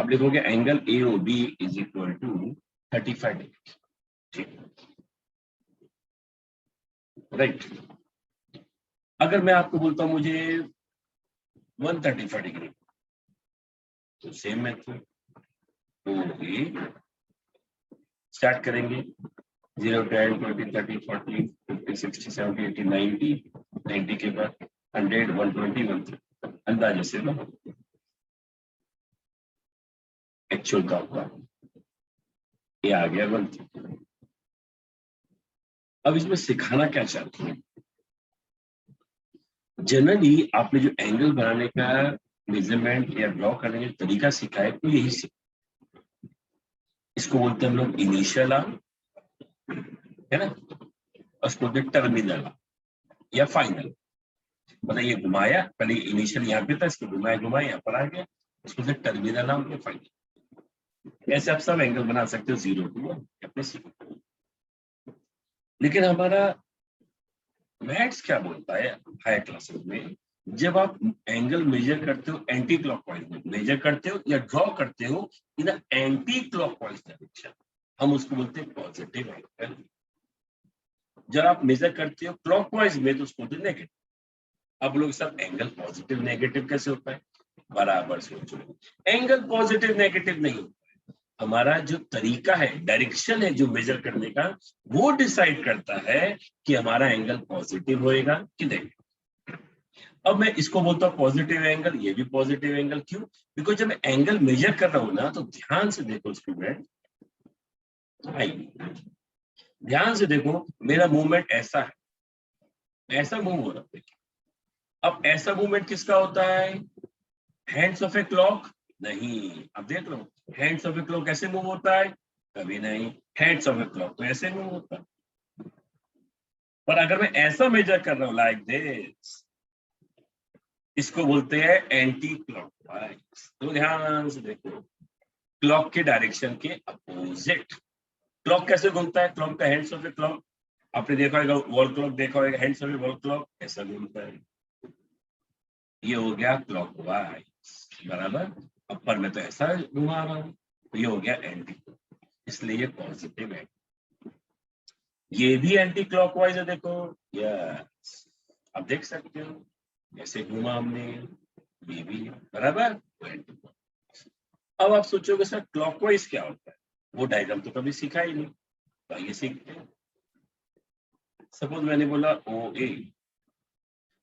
अब लिखोगे angle AOB is equal to 35 degree, ठीक, राइट। अगर मैं आपको बोलता हूं मुझे 135 डिग्री, तो सेम मेथड OA स्टार्ट करेंगे 0, 10, 20, 30, 40, 50, 60, 70, 80, 90, 90 के बाद 100, 120, 130, अंदाजे से ना एक्चुअल का होगा, ये आ गया 130। अब इसमें सिखाना क्या चाहते हैं? जनरली आपने जो एंगल बनाने का मेजरमेंट या ड्रॉ करने का तरीका सीखा है, तो यही सीखा। इसको बोलते हैं हम लोग इनिशियल आर्म, है ना, उसको बोलते हैं टर्मिनल या फाइनल। मतलब ये घुमाया, पहले इनिशियल यहाँ पे था, इसको घुमाया घुमाया यहाँ पर आ गया, उसको बोलते हैं टर्मिनल आर्म या फाइनल। ऐसे आप सब एंगल बना सकते हो 0 to 1 अपने सीखो। लेकिन हमारा मैथ्स क्या बोलता है हायर क्लासेस में, जब आप एंगल मेजर करते हो एंटी क्लॉकवाइज में मेजर करते हो या ड्रॉ करते हो इन एंटी क्लॉकवाइज डायरेक्शन, हम उसको बोलते हैं पॉजिटिव एंगल। जब आप मेजर करते हो क्लॉकवाइज में तो उसको बोलते हैं नेगेटिव। अब लोग सब एंगल पॉजिटिव नेगेटिव कैसे होता है, बराबर सोचो, एंगल पॉजिटिव नेगेटिव नहीं, हमारा जो तरीका है, डायरेक्शन है जो मेजर करने का, वो डिसाइड करता है कि हमारा एंगल पॉजिटिव होएगा कि नेगेटिव। अब मैं इसको बोलता हूँ पॉजिटिव एंगल, ये भी पॉजिटिव एंगल, क्यों? बिकॉज जब मैं एंगल मेजर कर रहा हूं ना, तो ध्यान से देखो स्टूडेंट, ध्यान से देखो, मेरा मूवमेंट ऐसा है, ऐसा मूव हो रहा है। अब ऐसा मूवमेंट किसका होता है? Hands of a clock? नहीं। अब देख लो, हैंड्स ऑफ ए क्लॉक कैसे मूव होता है? कभी नहीं। हैंड्स ऑफ ए क्लॉक तो ऐसे मूव होता है। पर अगर मैं ऐसा मेजर कर रहा हूं लाइक दिस, इसको बोलते हैं एंटी क्लॉकवाइज। तो ध्यान से देखो, क्लॉक के डायरेक्शन के अपोजिट। क्लॉक कैसे घूमता है? क्लॉक का हैंड्स ऑफ ए क्लॉक आपने देखा होगा, वॉल क्लॉक देखा होगा, hands of A wall clock ऐसा घूमता है। ये हो गया क्लॉकवाइज, बराबर। अपर में तो ऐसा घुमा रहा हूं, तो ये हो गया एंटी, इसलिए ये पॉजिटिव है। ये भी एंटी क्लॉकवाइज है, देखो, यस, आप देख सकते हो जैसे घुमा हमने, ये भी है, बराबर। अब आप सोचोगे सर क्लॉकवाइज क्या होता है? वो डायग्राम तो कभी सीखा ही नहीं, तो आइए सीखते हैं। सपोज मैंने बोला OA,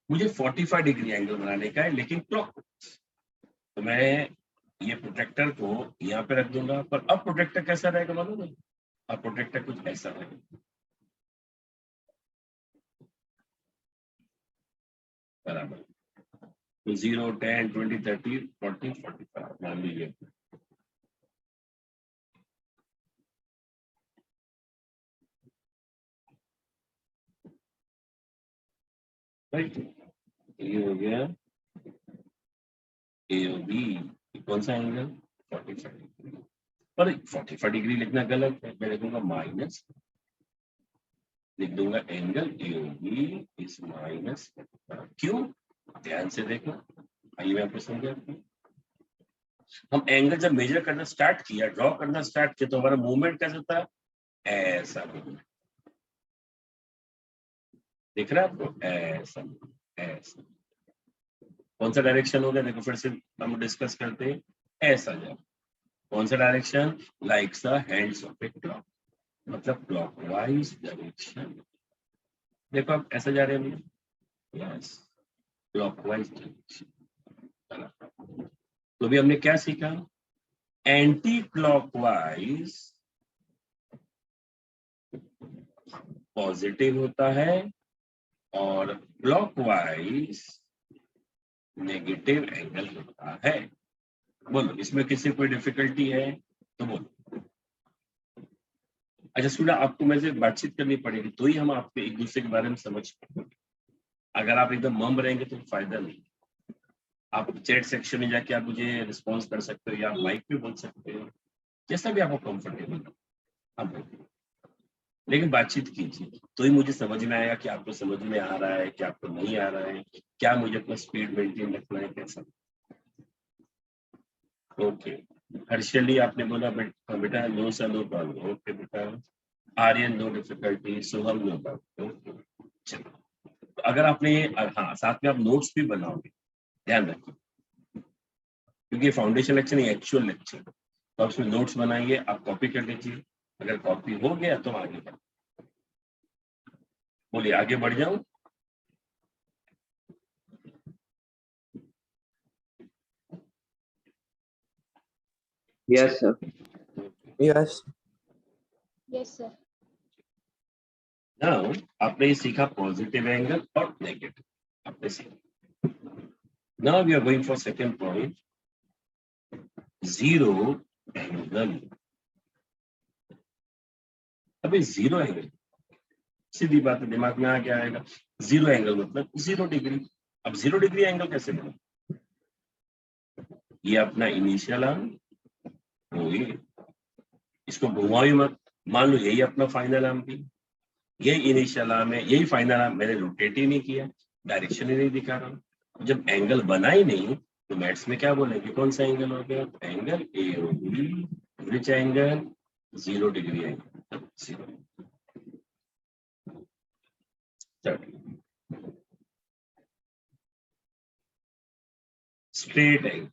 मुझे 45 डिग्री एंगल बनाने का है, लेकिन क्लॉक, तो मैं ये प्रोटेक्टर को यहाँ पे रख दूंगा। पर अब प्रोटेक्टर कैसा रहेगा मालूम है? अब प्रोटेक्टर कुछ ऐसा रहेगा, बराबर। तो 0, 10, 20, 30, 40, 45 मान लीजिए। राइट, ये हो गया AOB। कौन सा एंगल? 45 डिग्री। पर 45 डिग्री लिखना गलत है, मैं लिखूंगा माइनस, लिख दूंगा एंगल AOB इज माइनस। क्यों? ध्यान से देखो, आइए मैं आपको समझाता हूं। हम एंगल जब मेजर करना स्टार्ट किया, ड्रॉ करना स्टार्ट किया, तो हमारा मूवमेंट कैसा था? ऐसा मूवमेंट दिख रहा है आपको? ऐसा, ऐसा। कौन सा डायरेक्शन हो गया? देखो फिर से हम डिस्कस करते हैं। ऐसा जा, कौन सा direction? Like the hands of a clock, मतलब क्लॉकवाइज डायरेक्शन। देखो आप ऐसा जा रहे हैं, यस, क्लॉकवाइज डायरेक्शन। तो भी हमने क्या सीखा? एंटी क्लॉकवाइज पॉजिटिव होता है और क्लॉकवाइज नेगेटिव एंगल होता है। बोलो, इसमें किसी कोई डिफिकल्टी है तो बोलो। अच्छा सुना, आपको मेरे से बातचीत करनी पड़ेगी, तो ही हम आपके एक दूसरे के बारे में समझ पाएंगे। अगर आप एकदम मम रहेंगे तो फायदा नहीं। आप चैट सेक्शन में जाके आप मुझे रिस्पॉन्स कर सकते हो, या आप माइक पे बोल सकते हो, जैसा भी आपको कंफर्टेबल हो आप बोलिए। लेकिन बातचीत कीजिए, तो ही मुझे समझ में आएगा कि आपको समझ में आ रहा है, क्या आपको नहीं आ रहा है, क्या मुझे अपना स्पीड मेंटेन रखना है, कैसा। ओके। हर्षली आपने बोला बेटा no sir no problem, okay बेटा। Aryan no difficulty, Soham no problem, okay. चलो, तो अगर आपने हाँ साथ में आप नोट्स भी बनाओगे, ध्यान रखिए, क्योंकि फाउंडेशन लेक्चर नहीं एक्चुअल लेक्चर, तो आप उसमें नोट्स बनाइए, आप कॉपी कर लीजिए। अगर कॉपी हो गया तो आगे बढ़, बोलिए आगे बढ़ जाऊं। Yes, sir. Yes. Yes, sir. Now आपने ये सीखा पॉजिटिव एंगल और नेगेटिव, आपने सीखा। Now we are going for second point, zero angle. अभी जीरो एंगल, सीधी बात है, दिमाग में आ क्या आएगा, जीरो एंगल मतलब 0 डिग्री। अब 0 डिग्री एंगल कैसे बना, ये अपना इनिशियल आर्म, इसको घुमाओ मत, मान लो यही अपना फाइनल आर्म भी, यही इनिशियल आर्म है, यही फाइनल आर्म, मैंने रोटेट ही नहीं किया, डायरेक्शन ही नहीं दिखा रहा। जब एंगल बना ही नहीं तो मैथ्स में क्या बोलेंगे, कौन सा एंगल हो गया, angle A O B, which angle, 0 degree angle, 0। Straight angle,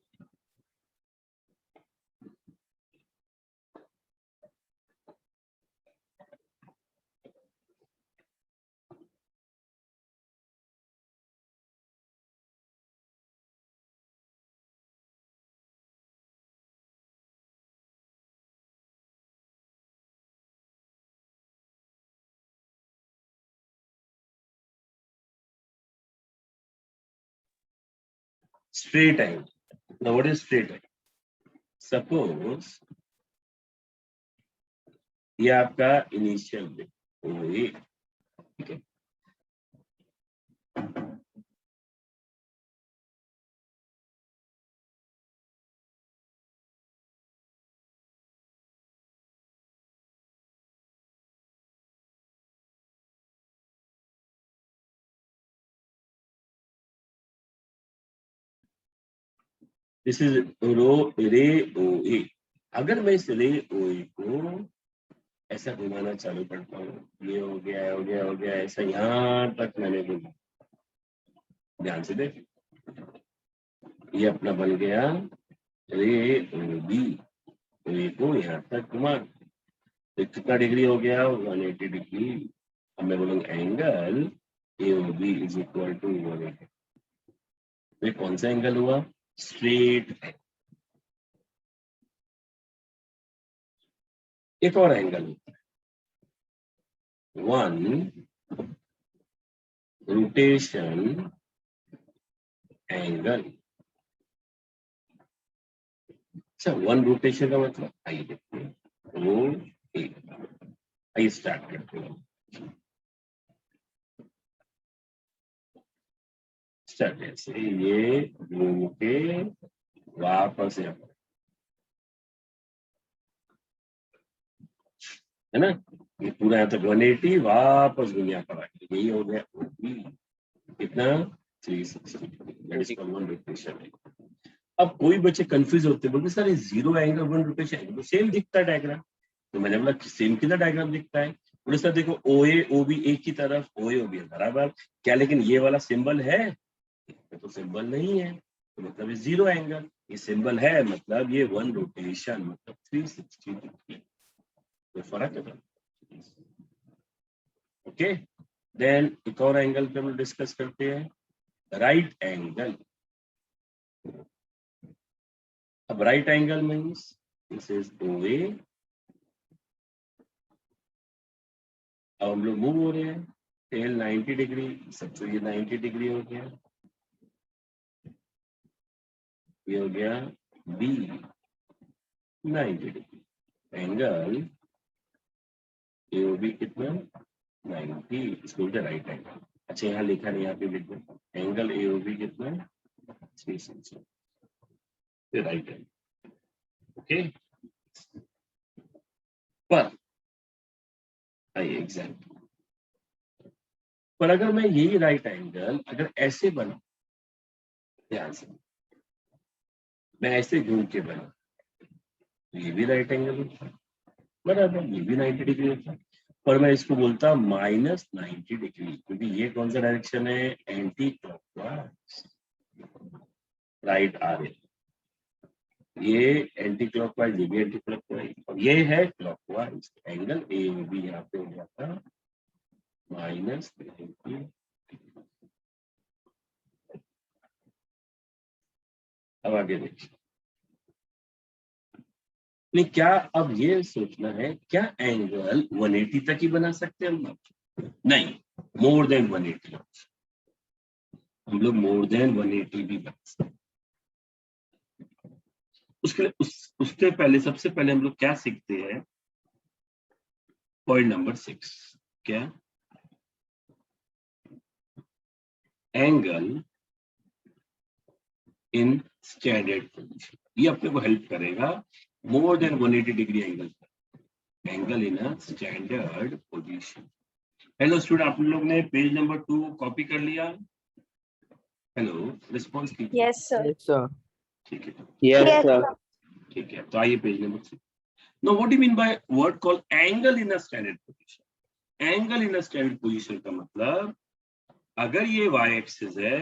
straight angle. Now what is straight angle? Suppose ये आपका इनिशियल बिंदु, ठीक है, दिस इज रे ओ ए। अगर मैं इस रे ओ ए को ऐसा घुमाना चालू करता हूँ, ये हो गया हो गया हो गया, ऐसा यहाँ तक मैंने घुमा, ध्यान से देख, ये अपना बन गया रे ओ बी, ओ ए को यहाँ तक घुमा, तो कितना डिग्री हो गया, 180 डिग्री। अब मैं बोलूंगा angle A O B is equal to 180। ये कौन सा एंगल हुआ, स्ट्रेट। एक और एंगल, वन रोटेशन एंगल। अच्छा, वन रोटेशन का मतलब आइए देखते हैं, ओ ए, आइए स्टार्ट करते हैं, स्टार्ट ऐसे, ये घूम के वापस यहाँ, है ना, ये पूरा यहाँ तक 180, वापस दुनिया पर आ गया, यही हो गया OB, कितना 360 that is called one rotation है। अब कोई बच्चे कंफ्यूज होते हैं, बोलते सर ये zero angle one rotation angle same दिखता है डायग्राम, तो मैंने बोला सेम कितना डायग्राम दिखता है, बोले सर देखो ओ ए ओ बी एक की तरफ, ओ ए ओ बी बराबर क्या, लेकिन ये वाला सिंबल है, तो सिंबल नहीं है, तो मतलब ये जीरो एंगल, ये सिंबल है मतलब ये वन रोटेशन, मतलब 360 डिग्री, तो फर्क है। ओके, देन एक और एंगल पे हम डिस्कस करते हैं, राइट एंगल। अब right angle means this is O A, अब हम लोग मूव हो रहे हैं, टेल 90 डिग्री, सबसे ये 90 डिग्री हो गया, ये हो गया B 90 degree, angle A O B कितना 90, इसको बोलते राइट एंगल। अच्छा यहाँ लिखा नहीं, यहाँ पे लिख दो, एंगल ए ओ बी कितना 360, राइट एंगल। ओके, पर आइए एग्जाम्पल, पर अगर मैं यही राइट एंगल अगर ऐसे बना, ध्यान से, मैं ऐसे घूम के बना, ये भी राइट एंगल होता है, बराबर, ये भी 90 डिग्री होता है, पर मैं इसको बोलता माइनस 90 डिग्री, क्योंकि ये कौन सा डायरेक्शन है, एंटी क्लॉकवाइज, राइट आ रहे, ये एंटी क्लॉकवाइज, ये भी एंटी क्लॉकवाइज, और ये है क्लॉकवाइज, एंगल ए बी यहाँ पे हो जाता माइनस 90। अब आगे देखिए, नहीं क्या अब ये सोचना है, क्या एंगल 180 तक ही बना सकते हैं हम लोग? नहीं, मोर देन 180 हम लोग मोर देन 180 भी बना सकते हैं। उसके लिए उसके पहले सबसे पहले हम लोग क्या सीखते हैं, पॉइंट नंबर 6, क्या एंगल इन स्टैंडर्ड पोजीशन, ये अपने को हेल्प करेगा more than 180 degree angle, angle in a standard position. Hello student, आप लोग ने पेज नंबर 2 कॉपी कर लिया? हेलो, रिस्पॉन्स कीजिए। Yes sir. Yes, sir. ठीक है, Yes, Yes, sir. sir. ठीक है, तो आइए page number 6। Know what do you mean by word called angle in a standard position? Angle in a standard position का मतलब, अगर ये y एक्सिस है,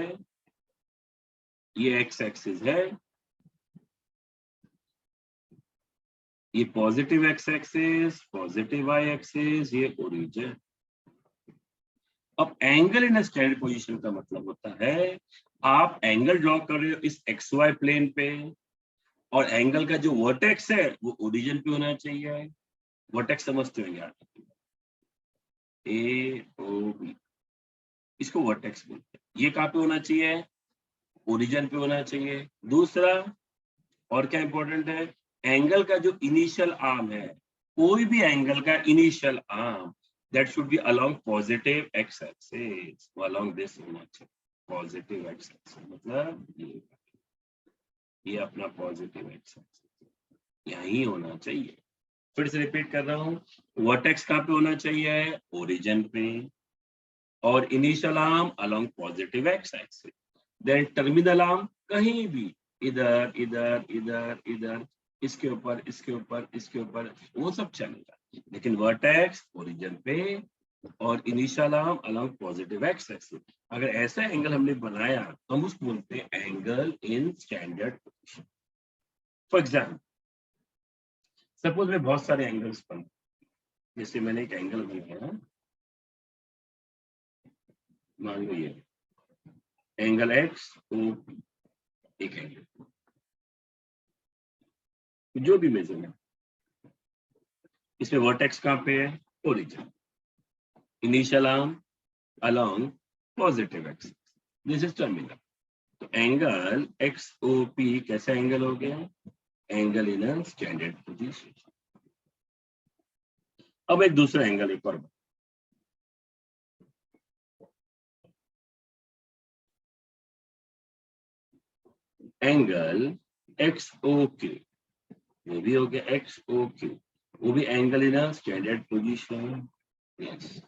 ये x एक्सिस है, ये positive x axis, positive y axis, ये ओरिजिन। अब angle in a standard position का मतलब होता है, आप एंगल ड्रॉ कर रहे हो इस xy प्लेन पे, और एंगल का जो वर्टेक्स है वो ओरिजिन पे होना चाहिए। वर्टेक्स समझते हो यार, ए ओ बी, इसको वर्टेक्स बोलते हैं। ये कहाँ पे होना चाहिए, ओरिजिन पे होना चाहिए। दूसरा और क्या इंपॉर्टेंट है, एंगल का जो इनिशियल आर्म है, कोई भी एंगल का initial arm, that should be along positive X axis, वो अलोंग दिस होना चाहिए, पॉजिटिव एक्स एक्सिस, मतलब ये अपना पॉजिटिव एक्स एक्सिस यही होना चाहिए। फिर से रिपीट कर रहा हूँ, वर्टेक्स कहाँ पे होना चाहिए, ओरिजिन पे, और initial arm along positive X axis, then terminal arm कहीं भी, इधर इधर इधर इधर, इसके ऊपर इसके ऊपर इसके ऊपर, वो सब चलेगा, लेकिन वर्टेक्स ओरिजिन पे और initial arm along positive X axis. अगर ऐसा एंगल हमने बनाया तो हम उसको बोलते हैं angle in standard position. For example, suppose में बहुत सारे एंगल्स बन, जैसे मैंने एक एंगल बनाया, मान लो ये एंगल एक्स ओ, एक एंगल जो भी मेजरमेंट, इसमें वर्टेक्स कहाँ पे है, origin, initial arm along positive axis, this is terminal. तो एंगल एक्स ओ पी कैसा एंगल हो गया, angle in a standard position. अब एक दूसरा एंगल एक और, एंगल एक्स ओ क्यू, वो भी हो गया एक्स ओ क्यू, वो भी angle in a standard position. Yes,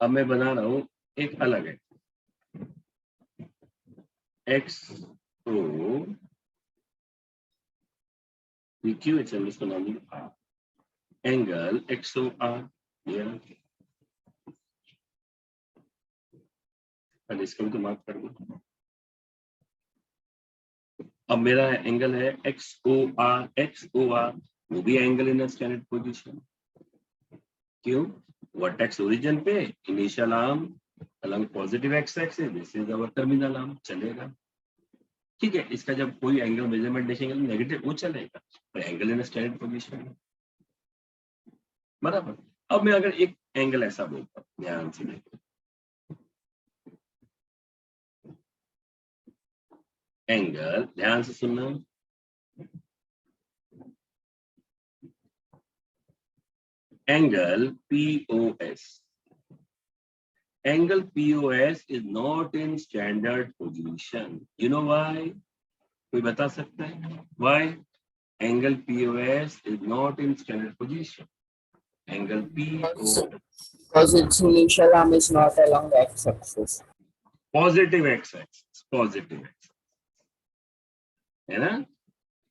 अब मैं बना रहा हूं एक अलग है, एक्स ओ क्यू, चलो इसका नाम R, angle X O R, इसका भी तो मार्क कर दो। अब मेरा एंगल है X O R, X O R वो भी एंगल इन स्टैंडर्ड पोजीशन, क्यों, वर्टेक्स ओरिजिन पे, initial arm along positive X axis, this is our terminal arm, चलेगा। ठीक है, इसका जब कोई एंगल मेजरमेंट देखेंगे नेगेटिव, वो चलेगा, पर एंगल इन स्टैंडर्ड पोजीशन, बराबर। अब मैं अगर एक एंगल ऐसा बोलता हूं, ध्यान से देखो, एंगल, ध्यान से सुनना, angle POS, angle POS is not in standard position. You know why? कोई बता सकता है why angle POS is not in standard position? Angle POS, Because its initial arm is not along the x-axis. positive x-axis, positive x, है ना?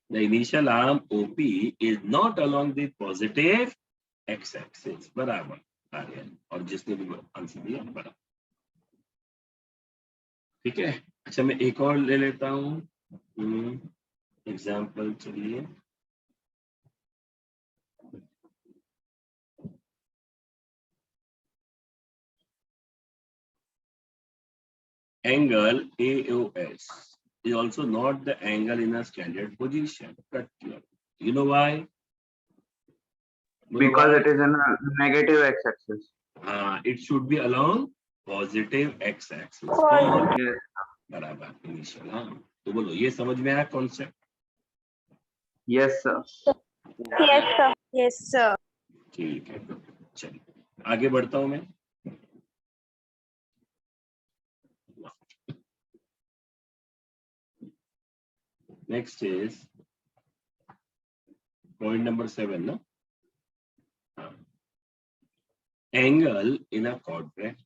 The initial arm OP is not along the positive x-axis. बराबर आ गया, और जिसने भी answer दिया बराबर। ठीक है, अच्छा मैं एक और ले लेता हूँ एग्जाम्पल। चलिए, angle AOS is also not the angle in a standard position. You know why? Because it is in a negative x-axis. It should be along positive x-axis. Yes. बराबर इनिशियल। हाँ, तो बोलो ये समझ में आया concept? Yes, sir. Yes, sir. Yes, sir. ठीक है, चलिए आगे बढ़ता हूं मैं। नेक्स्ट इज पॉइंट नंबर 7 ना, एंगल इन अ क्वाड्रेंट।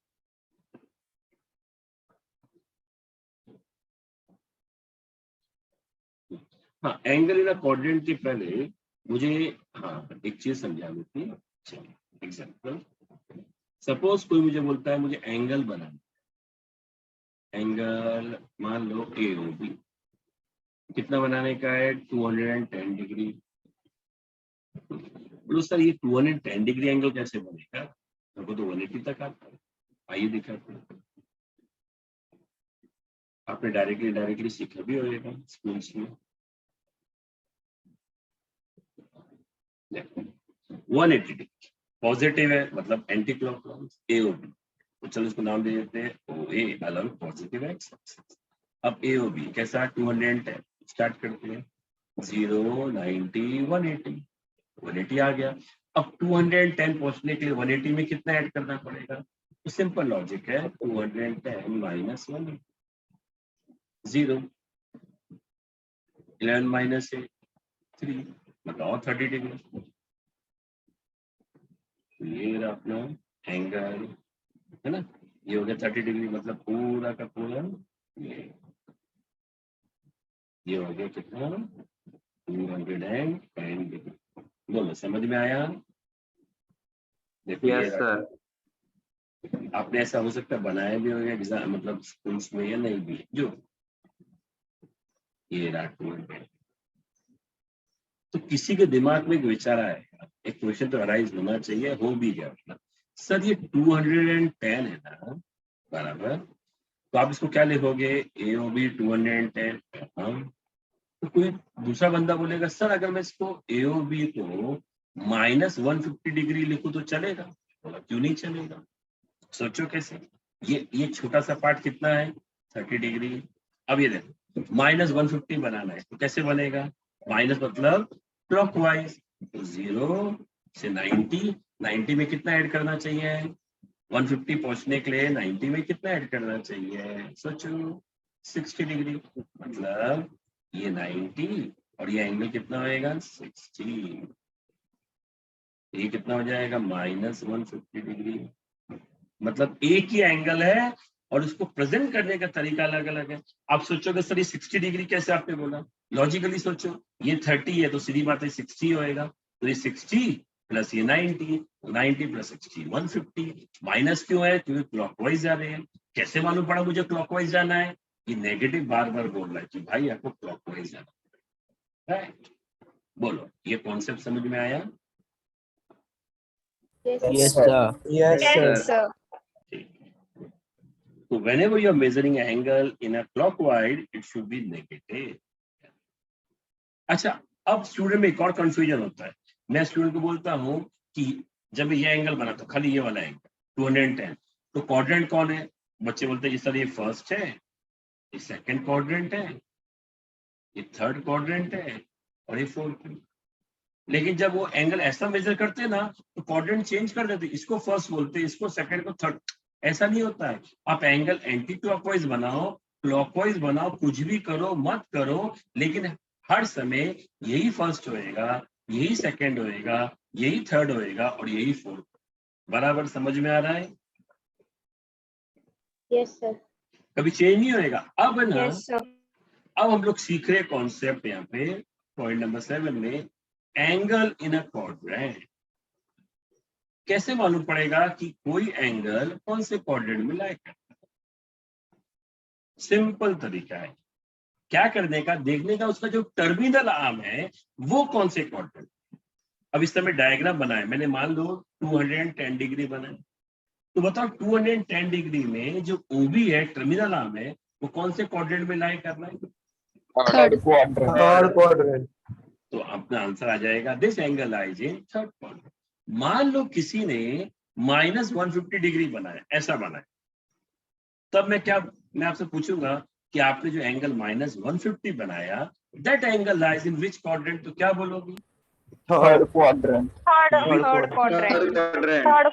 हाँ, एंगल इन अ क्वाड्रेंट के पहले मुझे एक चीज समझानी थी। चलिए एग्जांपल, सपोज कोई मुझे बोलता है मुझे एंगल बनाना, एंगल मान लो AOB, कितना बनाने का है? 210 डिग्री। बोलो सर ये 210 डिग्री एंगल कैसे बनेगा? हमको तो 180 तक आता है। आइए दिखाते हैं। आपने डायरेक्टली सीखा भी होगा स्कूल्स में। 180 डिग्री पॉजिटिव है, मतलब एंटी क्लॉकवाइज AOB, तो चलो इसको नाम दे देते हैं OA अलॉन्ग पॉजिटिव एक्स। अब AOB कैसा? 210। स्टार्ट करते हैं 0, 90, 180। 180 आ गया। अब 210 पहुंचने के लिए 180 में कितना ऐड करना पड़ेगा? तो सिंपल लॉजिक है, 210 माइनस 1, 0, 11 माइनस 8, 3, मतलब 30 डिग्री। ये रहा अपना एंगल, है ना, ये हो गया 30 डिग्री, मतलब पूरा का पूरा ये हो गया कितना? 210 डिग्री। बोलो समझ में आया? देखो Yes, ये sir. आपने ऐसा हो सकता है बनाया भी होगा एग्जाम, मतलब स्कूल्स में, या नहीं भी, जो ये रहा 210। तो किसी के दिमाग में एक विचार आएगा, एक क्वेश्चन तो अराइज होना चाहिए, हो भी गया मतलब, सर ये 210 है ना, बराबर, तो आप इसको क्या लिखोगे? AOB 210। तो कोई दूसरा बंदा बोलेगा सर अगर मैं इसको AOB को माइनस 150 डिग्री लिखूं तो चलेगा? बोला क्यों नहीं चलेगा, सोचो कैसे। ये छोटा सा पार्ट कितना है? 30 डिग्री। अब ये देखो माइनस 150 बनाना है तो कैसे बनेगा? माइनस मतलब क्लॉकवाइज, तो 0 से 90, 90 में कितना ऐड करना चाहिए? 150 पहुंचने के लिए 90 में कितना ऐड करना चाहिए? सोचो 60 डिग्री, मतलब ये 90 और ये एंगल कितना होएगा? 60। ये कितना हो जाएगा? Minus 150 degree. मतलब एक ही एंगल है और उसको प्रेजेंट करने का तरीका अलग अलग है। आप सोचोगे सर ये 60 डिग्री कैसे आपने बोला? लॉजिकली सोचो, ये 30 है तो सीधी बात है 60 होएगा, तो ये 60 प्लस ये 90, 90 प्लस 60 150। माइनस क्यों है? क्योंकि क्लॉकवाइज जा रहे हैं। कैसे मालूम पड़ा मुझे क्लॉकवाइज जाना है? ये नेगेटिव बार बार बोल रहा है कि भाई आपको क्लॉकवाइज जाना है। बोलो ये कॉन्सेप्ट समझ में आया? Yes, sir. Yes, Yes, sir. sir. So whenever you are measuring an angle in a clockwise, it should be negative. अच्छा, अब स्टूडेंट में एक और कंफ्यूजन होता है। मैं स्टूडेंट को बोलता हूँ कि जब ये एंगल बना तो खाली ये वाला एंगल 210, तो क्वाड्रेंट कौन है? बच्चे बोलते हैं सर ये फर्स्ट है, ये सेकंड क्वाड्रेंट है, ये थर्ड क्वाड्रेंट है और ये फोर्थ है। लेकिन जब वो एंगल ऐसा मेजर करते हैं ना तो क्वाड्रेंट चेंज कर देते, इसको फर्स्ट बोलते हैं, इसको सेकंड को थर्ड। ऐसा नहीं होता है। आप एंगल एंटी क्लॉकवाइज बनाओ, क्लॉकवाइज बनाओ, कुछ भी करो मत करो, लेकिन हर समय यही फर्स्ट होएगा, यही सेकंड होएगा, यही थर्ड होएगा और यही फोर्थ। बराबर समझ में आ रहा है? Yes, sir. कभी चेंज नहीं होएगा। अब ना, Yes, sir. अब हम लोग सीख रहे कॉन्सेप्ट यहाँ पे पॉइंट नंबर 7 में एंगल इन अ क्वाड्रेंट। कैसे मालूम पड़ेगा कि कोई एंगल कौन से क्वाड्रेंट में लाई करता है? सिंपल तरीका है, क्या करने का, देखने का उसका जो टर्मिनल आर्म है वो कौन से क्वाड्रेंट। अब इस समय डायग्राम बनाए मैंने, मान लो 210 डिग्री बनाए, तो बताओ 210 डिग्री में जो ओबी है, टर्मिनल आर्म है, वो कौन से क्वाड्रेंट में लाई करना है? Third quadrant. Third quadrant. तो अपना आंसर आ जाएगा this angle lies in third quadrant. मान लो किसी ने -150 डिग्री बनाया, ऐसा बनाया, तब मैं आपसे पूछूंगा कि आपने जो एंगल -150 बनाया, that angle lies in which quadrant, तो क्या बोलोगे? Third quadrant. Third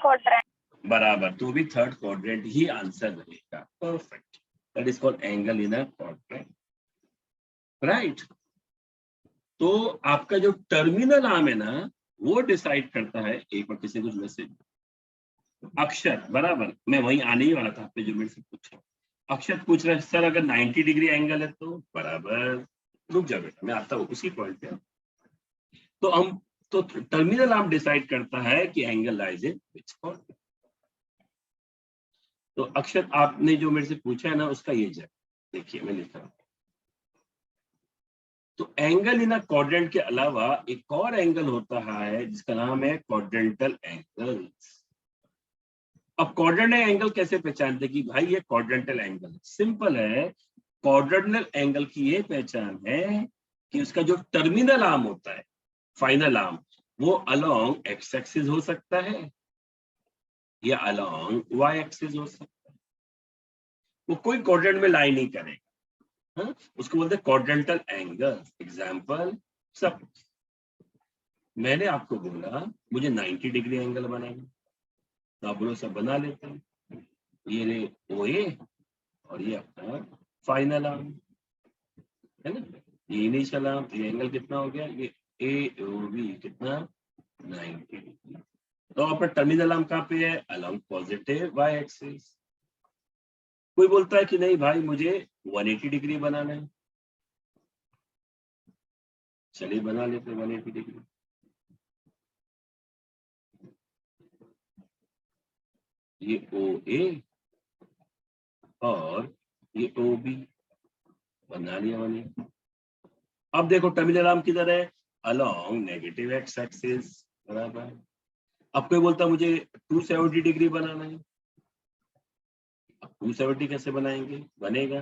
quadrant. बराबर, तो भी थर्ड क्वाड्रेंट ही आंसर रहेगा। Perfect, that is called angle in a quadrant, right. तो आपका जो टर्मिनल आर्म है ना, वो डिसाइड करता है, एक बार किसी कुछ मैसेज अक्षर, बराबर, मैं वहीं आने ही वाला था, आपने जो मेरे से पूछा। अक्षर पूछ रहे सर अगर 90 डिग्री एंगल है तो, बराबर, रुक जा बेटा मैं आता हूँ उसी पॉइंट पे। तो टर्मिनल आर्म डिसाइड करता है कि angle lies in which quadrant. तो अक्षर आपने जो मेरे से पूछा है ना, उसका ये जवाब देखिए मैं लिख रहा हूँ। तो एंगल इन अ क्वाड्रेंट के अलावा एक और एंगल होता है जिसका नाम है क्वाड्रेंटल एंगल। अब क्वाड्रेंटल एंगल कैसे पहचानते कि भाई ये क्वाड्रेंटल एंगल है? सिंपल है, क्वाड्रेंटल एंगल की ये पहचान है कि उसका जो टर्मिनल आर्म होता है, फाइनल आर्म, वो अलोंग एक्स एक्सिस हो सकता है या अलोंग वाई एक्सिस हो सकता है। वो कोई क्वाड्रेंट में लाई नहीं करेगा, हाँ? उसको बोलते हैं क्वाड्रेंटल एंगल। एग्जांपल, सब मैंने आपको बोला मुझे 90 डिग्री एंगल बनाना, तो आप बोलो सब बना लेते हैं, ये रे ओ ए और ये अपना फाइनल आर्म है ना, ये इनिशियल आर्म, ये एंगल कितना हो गया, ये ए ओ बी कितना 90 डिग्री। तो अपना टर्मिनल आर्म कहाँ पे है? Along positive Y axis. कोई बोलता है कि नहीं भाई मुझे 180 डिग्री बनाना है, चलिए बना लेते 180 डिग्री। ये ओ ए और ये ओ बी बना लिया मैंने। अब देखो टर्मिनल आर्म किधर है? अलोंग नेगेटिव एक्स एक्सिस, बराबर। अब कोई बोलता मुझे 270 डिग्री बनाना है, अब 270 कैसे बनाएंगे? बनेगा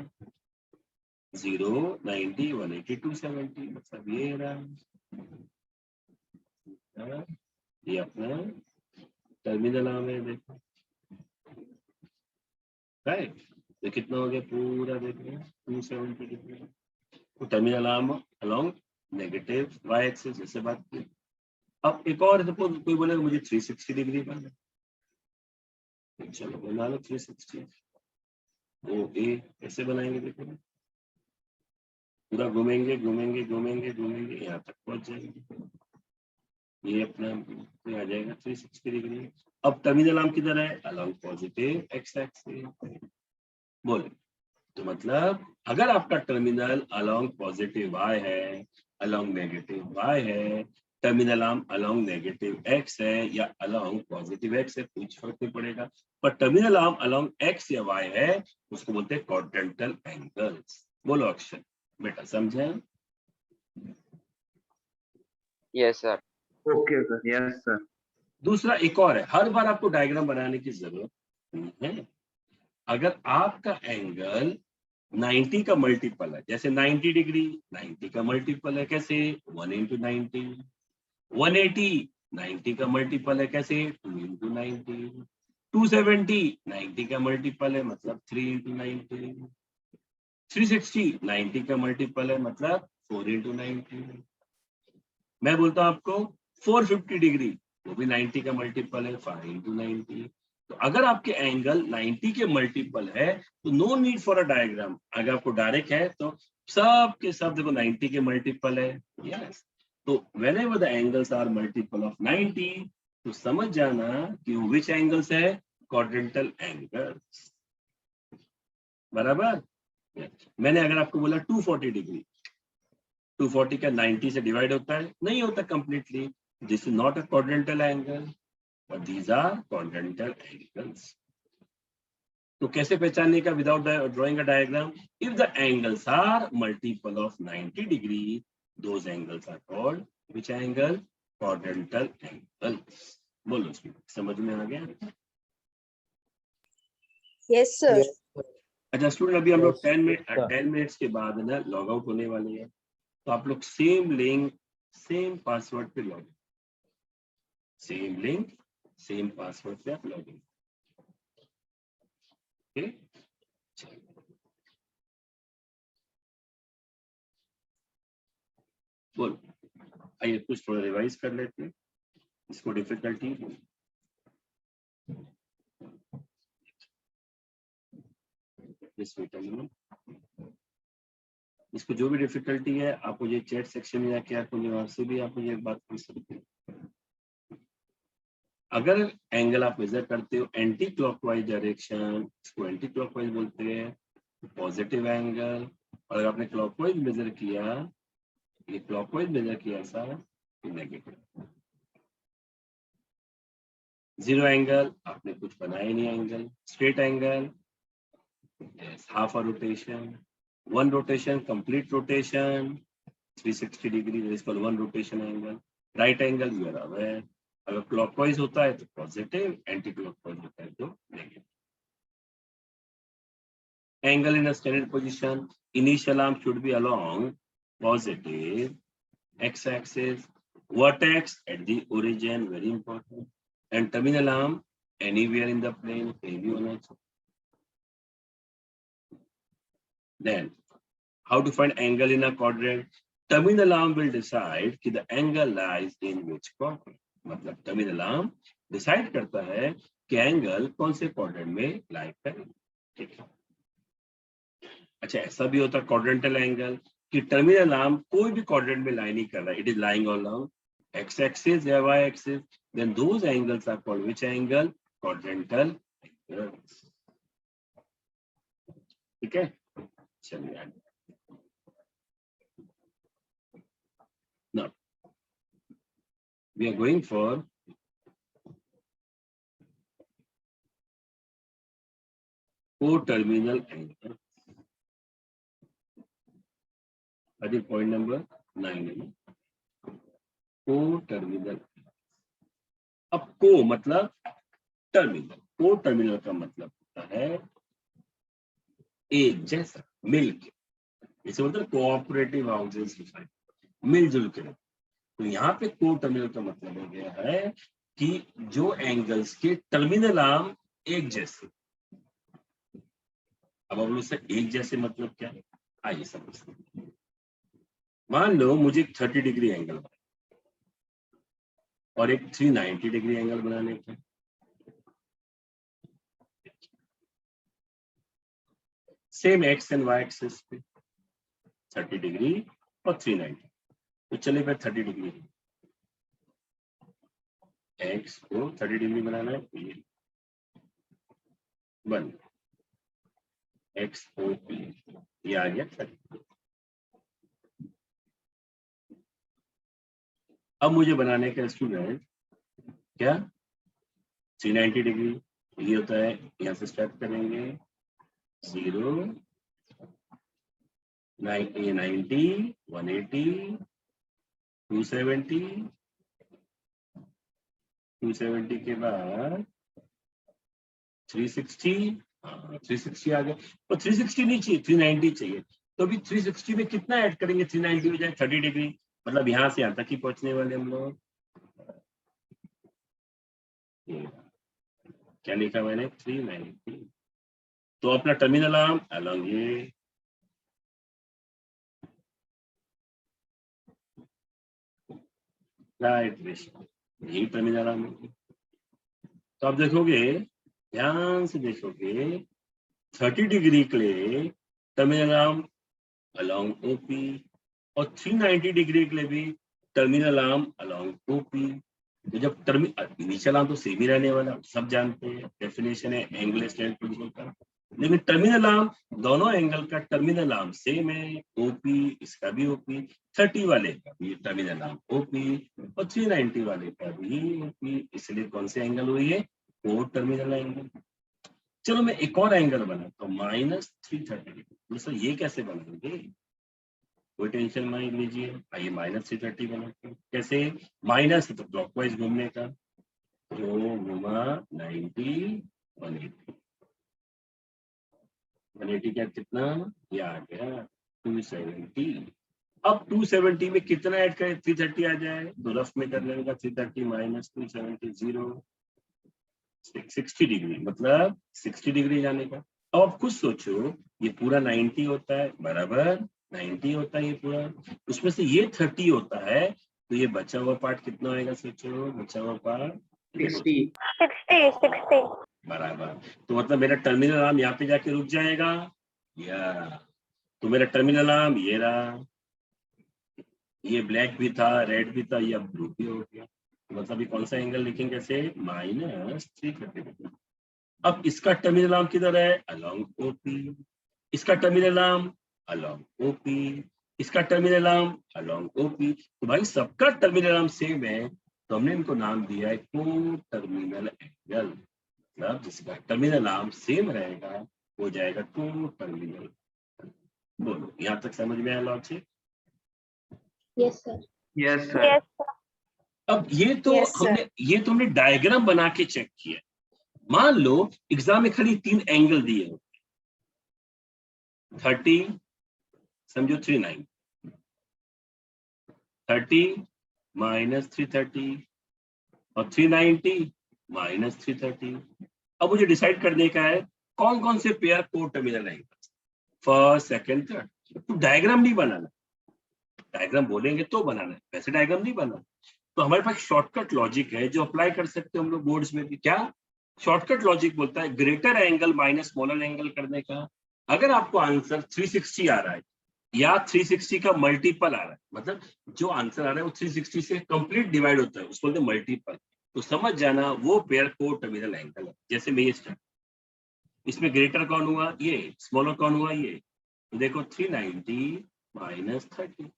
0, 90, 180, 270, मतलब ये रहा, ये अपना टर्मिनल आर्म है, देखो राइट। तो कितना हो गया पूरा, देखो 270 डिग्री। तो terminal arm along negative Y axis, जैसे बात की। अब एक और, सपोज कोई बोलेगा मुझे 360 डिग्री बनाना, चलो बना लो 360। ओ ए कैसे बनाएंगे? देखो पूरा घूमेंगे घूमेंगे घूमेंगे घूमेंगे, यहाँ तक पहुंच जाएंगे, ये अपना आ जाएगा 360 डिग्री। अब टर्मिनल आर्म किधर है? Along positive X axis. बोले तो मतलब अगर आपका टर्मिनल अलोंग पॉजिटिव वाई है, अलोंग नेगेटिव वाई है, terminal arm along negative x है या अलोंग पॉजिटिव एक्स है, कुछ फर्क नहीं पड़ेगा, पर टर्मिनल आर्म अलोंग एक्स या वाई है, उसको बोलते हैं क्वाड्रेंटल एंगल्स। बोलो अक्षर, बेटा समझे? Yes sir. Okay sir, yes sir. दूसरा एक और है, हर बार आपको डायग्राम बनाने की जरूरत नहीं है। अगर आपका एंगल 90 का मल्टीपल है, जैसे 90 डिग्री 90 का मल्टीपल है, कैसे? 1 into 90। 180 90 का मल्टीपल है, कैसे? 2 into 90। 270 90 का मल्टीपल है, मतलब 3 into 90। 360 90 का मल्टीपल है, मतलब 4 into 90। मैं बोलता हूं आपको 450 डिग्री, वो भी 90 का मल्टीपल है, 5 into 90। तो अगर आपके एंगल 90 के मल्टीपल है तो no need for a diagram. अगर आपको डायरेक्ट है तो सब के सब देखो 90 के मल्टीपल है, यस। तो whenever the angles are multiple of 90, तो समझ जाना कि वो विच एंगल्स है? क्वाड्रेंटल एंगल्स, बराबर। मैंने अगर आपको बोला 240 डिग्री, 240 का 90 से डिवाइड होता है? नहीं होता completely. This is not a quadrantal angle, but these are quadrantal angles. तो कैसे पहचानने का without drawing a diagram? If the angles are multiple of 90 degree, those angles are called which angle? Quadrantal angles. बोलो समझ में आ गया? Yes, sir. अच्छा student, अभी हम लोग Yes, 10 मिनट्स के बाद ना लॉग आउट होने वाले हैं. तो आप लोग सेम लिंक सेम पासवर्ड पे log in, same link same password पे आप लॉग इन. ओके, बोलो. आइए कुछ थोड़ा रिवाइज कर लेते हैं. इसको डिफिकल्टी इसको जो भी डिफिकल्टी है आप मुझे चैट सेक्शन में जाके आप मुझे वहां से भी आप मुझे एक बात पूछ सकते हैं. अगर एंगल आप मेजर करते हो एंटी क्लॉकवाइज डायरेक्शन, इसको एंटी क्लॉकवाइज बोलते हैं, पॉजिटिव एंगल. और अगर आपने क्लॉकवाइज मेजर किया, ये क्लॉकवाइज मेजर किया ऐसा, नेगेटिव. जीरो एंगल आपने कुछ बनाया नहीं angle. Straight angle half a rotation, one rotation, complete rotation, 360 degree, that is called one rotation angle. Right angle, you are aware. अगर clockwise होता है तो positive, anti-clockwise होता है तो negative. Angle in a standard position, initial arm should be along positive x-axis, vertex at the origin, very important, and terminal arm anywhere in the plane, कहीं भी होना चाहिए. Then, how to find angle in a quadrant? Terminal arm will decide कि the angle lies in which quadrant. मतलब terminal arm decide करता है कि angle कौन से quadrant में lie करेगा. ठीक है. अच्छा ऐसा भी होता है quadrantal angle कि terminal arm कोई भी quadrant में lie नहीं कर रहा है. It is lying along x-axis या y-axis. Then those angles are called which angle? Quadrantal angles. ठीक है. चलिए. Now, we are going for co-terminal angle. That is point number 9. Co-terminal. अब को मतलब टर्मिनल. को-टर्मिनल का मतलब होता है एक जैसा, मिलके. इसे मतलब कोऑपरेटिव हाउसेस सोसाइटी, मिलजुल के. तो यहाँ पे को-टर्मिनल का मतलब हो गया है कि जो एंगल्स के टर्मिनल आर्म एक जैसे. अब हम लोग से एक जैसे मतलब क्या है, आइए समझते हैं. मान लो मुझे 30 डिग्री एंगल और एक 390 डिग्री एंगल बनाने का. Same X and Y axis पे 30 डिग्री और 390. तो चलिए फिर 30 डिग्री एक्स को 30 डिग्री बनाना है. वन एक्स ओ पी, ये आ गया 30. अब मुझे बनाने का स्टूडेंट क्या 390 डिग्री. ये होता है, यहाँ से स्टार्ट करेंगे 0, 90, 180, 270 के बाद 360. 360 आ गया. तो 360 नहीं चाहिए, 390 चाहिए. तो अभी 360 में कितना ऐड करेंगे? 390 हो जाए 30 डिग्री. मतलब यहाँ से यहाँ तक ही पहुंचने वाले हम लोग. क्या लिखा मैंने? 390. तो अपना टर्मिनल आर्म अलॉन्ग ये राइट रेशियो, यही टर्मिनल आर्म. तो आप देखोगे, ध्यान से देखोगे, 30 डिग्री के लिए टर्मिनल आर्म अलॉन्ग ओपी और 390 डिग्री के लिए भी टर्मिनल आर्म अलॉन्ग ओपी. तो जब इनिशियल आर्म तो सेम ही रहने वाला, सब जानते हैं, डेफिनेशन है एंगुलर स्टैंडर्ड पोजीशन का. लेकिन टर्मिनल आर्म, दोनों एंगल का टर्मिनल आर्म सेम है, ओपी, इसका भी ओपी, 30 वाले का भी टर्मिनल आर्म ओपी और 390 वाले का भी ओपी, इसलिए कौन से एंगल हुई है, फोर टर्मिनल एंगल। चलो मैं एक और एंगल बनाता हूँ, -330। दोस्तों ये कैसे बनाएंगे, कोई टेंशन नहीं लीजिए, आइए -330 बनाते हैं। कैसे, माइनस तो क्लॉकवाइज घूमने का, तो घुमा 90, 180, 180 का कितना, ये आ गया 270। अब 270 में कितना ऐड करें, 330 आ जाए, तो रफ में कर लेगा 330 माइनस 270 0, 60 डिग्री, मतलब 60 डिग्री जाने का। अब आप खुद सोचो, ये पूरा 90 होता है, बराबर 90 होता है ये पूरा, उसमें से ये 30 होता है, तो ये बचा हुआ पार्ट कितना होएगा, सोचो बचा हुआ पार्ट 60। 60 बराबर। तो मतलब मेरा टर्मिनल आर्म यहाँ पे जाके रुक जाएगा, या तो मेरा टर्मिनल आर्म ये रहा, ये ब्लैक भी था, रेड भी था, ये ब्लू भी हो गया, मतलब ये कौन सा एंगल लिखेंगे, कैसे, -330। अब इसका टर्मिनल आर्म किधर है, अलोंग ओपी, इसका टर्मिनल आर्म अलोंग ओपी, इसका टर्मिनल आर्म अलोंग ओपी, तो भाई सबका टर्मिनल आर्म सेम है, तो हमने इनको नाम दिया है को टर्मिनल एंगल, मतलब जिसका टर्मिनल आर्म सेम रहेगा हो जाएगा को टर्मिनल। बोलो यहाँ तक समझ में आया logic? Yes, sir. Yes sir. Yes, sir. अब ये तो Yes, sir. हमने डायग्राम बना के चेक किया। मान लो एग्जाम में खाली 3 एंगल दिए हो, 30 समझो 39, 30 -330 और 390 -330। अब मुझे डिसाइड करने का है कौन कौन से पेयर को terminal angle, first second third. तो डायग्राम नहीं बनाना, डायग्राम बोलेंगे तो बनाना है, वैसे डायग्राम नहीं बनाना। तो हमारे पास शॉर्टकट लॉजिक है जो अप्लाई कर सकते हैं हम लोग बोर्ड्स में भी। क्या शॉर्टकट लॉजिक बोलता है, greater angle minus smaller angle करने का। अगर आपको आंसर 360 आ रहा है या 360 का मल्टीपल आ रहा है, मतलब जो आंसर आ रहा है वो 360 से कंप्लीट डिवाइड होता है, उसको बोलते हैं मल्टीपल, तो समझ जाना वो पेयर को टर्मिनल एंगल है। जैसे मैं ये स्टार्ट, इसमें ग्रेटर कौन हुआ, ये, स्मॉलर कौन हुआ, ये, तो देखो 390 -30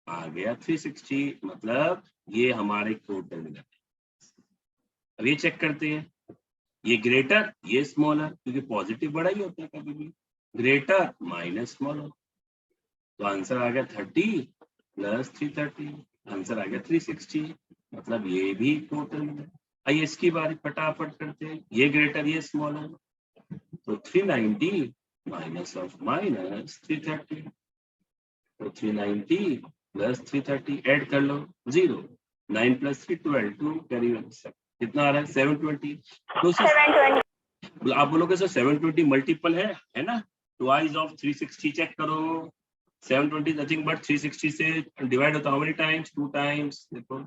आ गया 360, मतलब ये हमारे को टर्मिनल है। अब ये चेक करते हैं, ये ग्रेटर ये स्मॉलर, क्योंकि पॉजिटिव बड़ा ही होता है कभी भी, ग्रेटर माइनस स्मॉलर, तो आंसर आ गया 30 + 330, आंसर आ गया 360, मतलब ये भी को टर्मिनल। आइए इसकी बारी फटाफट करते हैं, ये ग्रेटर ये स्मॉलर, तो 390 -330, तो 390 + 330 ऐड कर लो 0, 9 + 3 12, 2 कैरी कितना आ रहा है 720। तो 720. आप बोलोगे सर 720 मल्टीपल है ना, ट्वाइस ऑफ 360 चेक करो, 720 नथिंग बट 360 से डिवाइड होता है, हाउ मेनी टाइम्स, 2 टाइम्स, देखो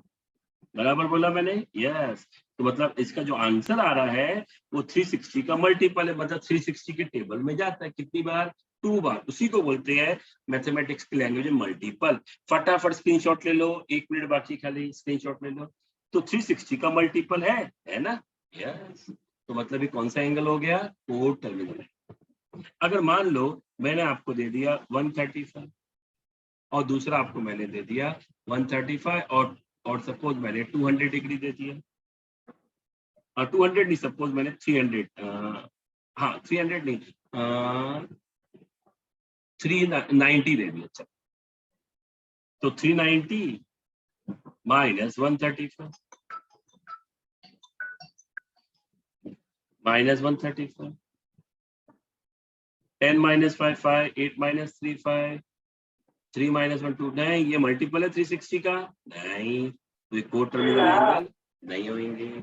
बराबर बोला मैंने, यस। तो मतलब इसका जो आंसर आ रहा है वो 360 का मल्टीपल है, मतलब 360 के टेबल में जाता है कितनी बार, 2 बार। उसी को बोलते हैं मैथमेटिक्स की लैंग्वेज में मल्टीपल। फटाफट स्क्रीनशॉट ले लो, 1 मिनट बाकी खाली, स्क्रीनशॉट ले लो। तो 360 का मल्टीपल है ना, यस। तो मतलब ये कौन सा एंगल हो गया, कोट टर्मिनल है। अगर मान लो मैंने आपको दे दिया 135 और दूसरा आपको मैंने दे दिया 135 और सपोज मैंने 200 डिग्री दे दिया, 200 नहीं, सपोज मैंने 300, हाँ 300 नहीं, 390 दे दिया। अच्छा, तो 390 -135 -135, 10 - 5 5, 8 - 3 5, 3 - 1 2, नहीं ये मल्टीपल है 360 का, नहीं, तो ये को टर्मिनल एंगल नहीं होंगे।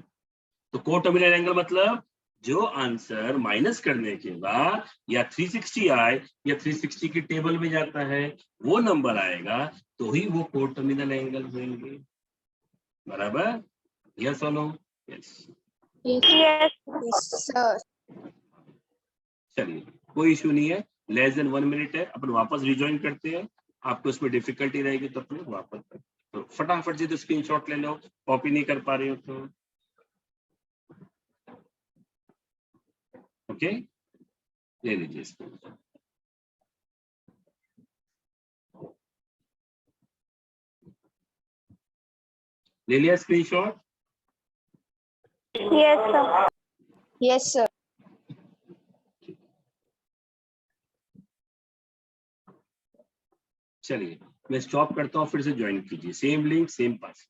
तो को टर्मिनल एंगल मतलब जो आंसर माइनस करने के बाद या 360 आए या 360 की टेबल में जाता है वो नंबर आएगा, तो ही वो को टर्मिनल एंगल होंगे, बराबर, यस और no, yes. Yes. Yes, sir. चलिए कोई इशू नहीं है, लेस देन 1 मिनट है, अपन वापस रिजॉइन करते हैं। आपको इसमें डिफिकल्टी रहेगी तो अपन वापस करते हैं। तो फटाफट से तो स्क्रीनशॉट ले लो, कॉपी नहीं कर पा रहे हो तो, ओके। ले लीजिए इसको। ले लिया screenshot? Yes, sir. Yes, sir. चलिए मैं स्टॉप करता हूँ, फिर से ज्वाइन कीजिए, सेम लिंक सेम पास।